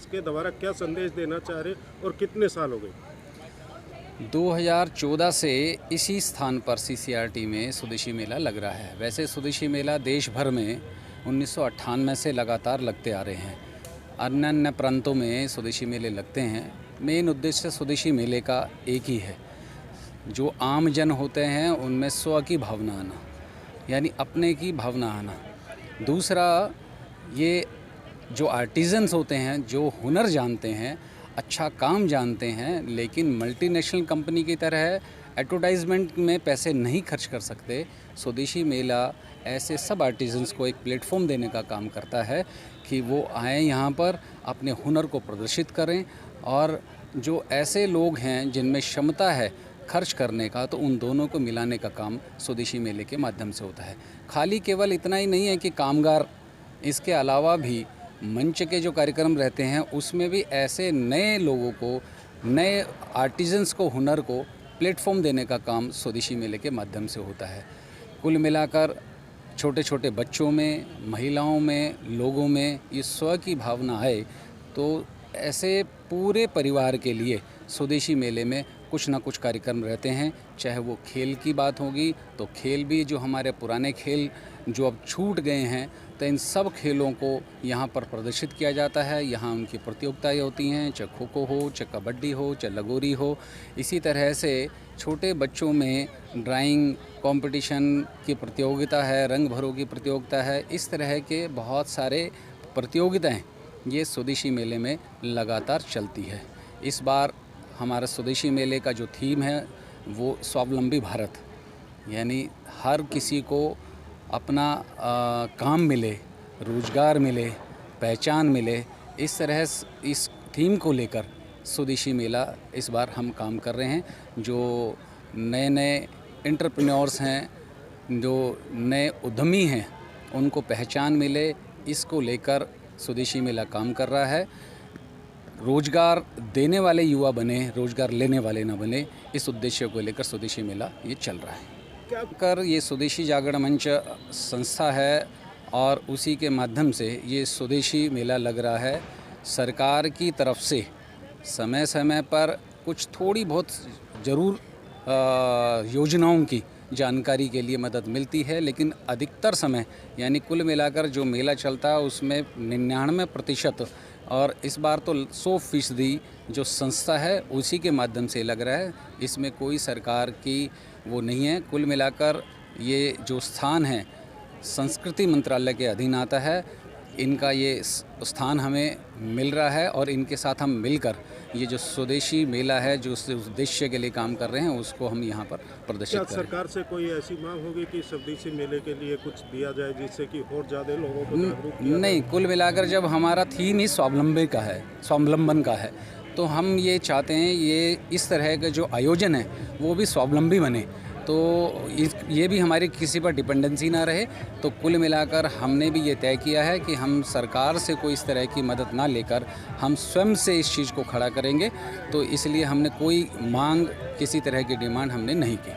इसके द्वारा क्या संदेश देना चाह रहे और कितने साल हो गए? 2014 से इसी स्थान पर सीसीआरटी में स्वदेशी मेला लग रहा है। वैसे स्वदेशी मेला देश भर में 1998 से लगातार लगते आ रहे हैं। अन्य अन्य प्रांतों में स्वदेशी मेले लगते हैं। मेन उद्देश्य स्वदेशी मेले का एक ही है, जो आम जन होते हैं उनमें स्व की भावना आना, यानी अपने की भावना आना। दूसरा, ये जो आर्टिजन्स होते हैं, जो हुनर जानते हैं, अच्छा काम जानते हैं, लेकिन मल्टीनेशनल कंपनी की तरह एडवर्टाइजमेंट में पैसे नहीं खर्च कर सकते, स्वदेशी मेला ऐसे सब आर्टिजन्स को एक प्लेटफॉर्म देने का काम करता है कि वो आएँ यहाँ पर अपने हुनर को प्रदर्शित करें। और जो ऐसे लोग हैं जिनमें क्षमता है खर्च करने का, तो उन दोनों को मिलाने का काम स्वदेशी मेले के माध्यम से होता है। खाली केवल इतना ही नहीं है कि कामगार, इसके अलावा भी मंच के जो कार्यक्रम रहते हैं उसमें भी ऐसे नए लोगों को, नए आर्टिजन्स को, हुनर को प्लेटफॉर्म देने का काम स्वदेशी मेले के माध्यम से होता है। कुल मिलाकर छोटे छोटे बच्चों में, महिलाओं में, लोगों में ये स्व की भावना आए, तो ऐसे पूरे परिवार के लिए स्वदेशी मेले में कुछ ना कुछ कार्यक्रम रहते हैं। चाहे वो खेल की बात होगी तो खेल भी, जो हमारे पुराने खेल जो अब छूट गए हैं, तो इन सब खेलों को यहाँ पर प्रदर्शित किया जाता है। यहाँ उनकी प्रतियोगिताएं होती हैं, चाहे खो खो हो, चाहे कबड्डी हो, चाहे लगोरी हो। इसी तरह से छोटे बच्चों में ड्राइंग कंपटीशन की प्रतियोगिता है, रंग भरों की प्रतियोगिता है। इस तरह के बहुत सारे प्रतियोगिताएं ये स्वदेशी मेले में लगातार चलती है। इस बार हमारा स्वदेशी मेले का जो थीम है वो स्वावलंबी भारत, यानी हर किसी को अपना काम मिले, रोज़गार मिले, पहचान मिले, इस तरह इस थीम को लेकर स्वदेशी मेला इस बार हम काम कर रहे हैं। जो नए नए एंटरप्रेन्योर्स हैं, जो नए उद्यमी हैं, उनको पहचान मिले, इसको लेकर स्वदेशी मेला काम कर रहा है। रोज़गार देने वाले युवा बने, रोज़गार लेने वाले ना बने, इस उद्देश्य को लेकर स्वदेशी मेला ये चल रहा है। क्या कर ये स्वदेशी जागरण मंच संस्था है और उसी के माध्यम से ये स्वदेशी मेला लग रहा है। सरकार की तरफ से समय समय पर कुछ थोड़ी बहुत ज़रूर योजनाओं की जानकारी के लिए मदद मिलती है, लेकिन अधिकतर समय, यानी कुल मिलाकर जो मेला चलता है उसमें 99% और इस बार तो 100% जो संस्था है उसी के माध्यम से लग रहा है। इसमें कोई सरकार की वो नहीं है। कुल मिलाकर ये जो स्थान है संस्कृति मंत्रालय के अधीन आता है। इनका ये स्थान हमें मिल रहा है और इनके साथ हम मिलकर ये जो स्वदेशी मेला है, जो उस उद्देश्य के लिए काम कर रहे हैं, उसको हम यहाँ पर प्रदर्शित करें। सरकार से कोई ऐसी मांग होगी कि स्वदेशी मेले के लिए कुछ दिया जाए जिससे कि और ज़्यादा लोगों को जागरूक किया नहीं, कुल मिलाकर जब हमारा थीम ही स्वावलंबन का है, तो हम ये चाहते हैं ये इस तरह के जो आयोजन है वो भी स्वावलंबी बने, तो ये भी हमारी किसी पर डिपेंडेंसी ना रहे। तो कुल मिलाकर हमने भी ये तय किया है कि हम सरकार से कोई इस तरह की मदद ना लेकर हम स्वयं से इस चीज़ को खड़ा करेंगे। तो इसलिए हमने कोई मांग, किसी तरह की डिमांड हमने नहीं की।